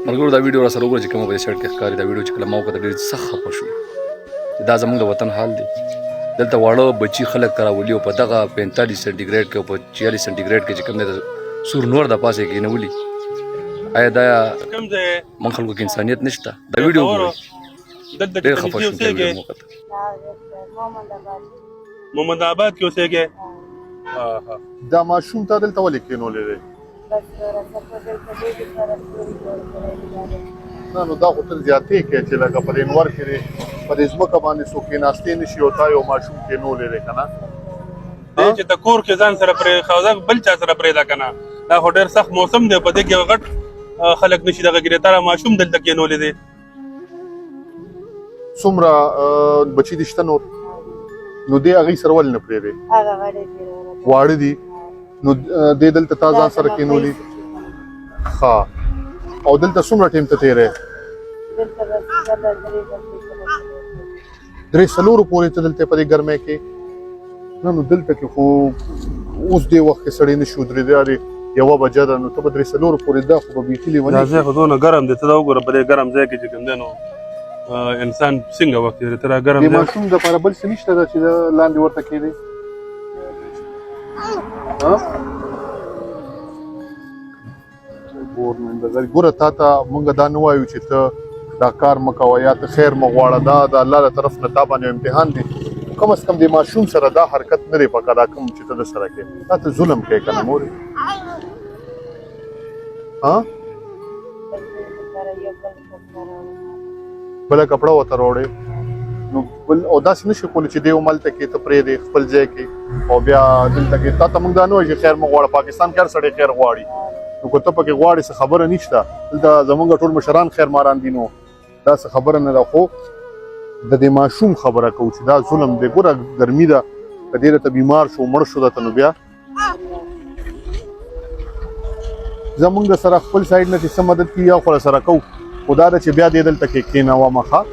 ملګرو دا ویډیو را سره وګورئ چې کومه په دې سایډ کې ښکاري دا ویډیو چې کله ما وکړه ډېر سخت خفه شو چې دا زموږ د وطن حال دی دلته واړه بچي خلک راولي او په دغه 45 سنټیګریډ کې او په 46 سنټیګریډ کې چې کوم دی د سور نور د پاسه کېنولي آیا دا من خلکو کې انسانیت نشته دا ویډیو وګورئ ډېر خفه شوم دا ویډیو مو وکړه محمد آباد کې اوسېږې دا ماشوم تا دلته ولې کېنولی دی نه نو دا خو تل زیاتې کوي چې لکه په دې انور کې دی په دې ځمکه باندې څوک کېناستې نه شي او تا یو ماشوم کېنولی دی که نه دی چې د کور کې ځان سره پرې خوځه بل چا سره پرېږده که نه دا خو ډېر سخت موسم دی په دې کې غټ خلک نشي دغه کېدی تا ماشوم دلته کېنولی دی څومره بچي دي شته نور نو دې هغوی سره ولې نه پرېږدې واړه دي نو دې دلته تا ځان سره کېنولي ښه او دلته څومره ټایم ته تېری 3-4 پورې ته دلته په دې ګرمۍ کې نه نو دلته کې خو اوس دې وخت کې سړی نه شي ودرېدی یوه بجه ده نو ته به 3-4 پورې دا خو به بیخي لیونی دا ځای خو دونه ګرم دی ته دا وګوره په دې ګرم ځای کې چې کوم دی نو انسان څنګه وخت تېروي ته دا ګرم د ماشوم دپاره بل څه نشته ده چې د لاندې ورته کېدی ګوره تا ته مونږ دا نه وایو چې ته دا کار مه کوه یا ته خیر مه غواړه دا د الله له طرف نه تا باندې امتحان دی کم از کم د ماشوم سره دا حرکت نه دی پکار دا کوم چې ته د سره کوې دا ته ظلم کوې که نه مورې بله کپړه ورته راوړې نو بل او داسې نه شي کولی چې دی هملته کې ته پرېږدې خپل ځای کې او بیا دلته کې تا ته مونږ دا نه وایو چې خیر مه غواړه پاکستان کې هر سړی خیر غواړي نو که ته پکې غواړې څه خبره نشته دلته زمونږ ټول مشران خیر ماران دي نو دا څه خبره نه ده خو د دې ماشوم خبره کوو چې دا ظلم دی ګوره ګرمي ده که دې راته بیمار شو مړ شو درته نو بیا زمونږ سره خپل سایډ نه چې څه مدد کړي یا خو سره کوو خو دا ده چې بیا دې دلته کې کېنوه مخه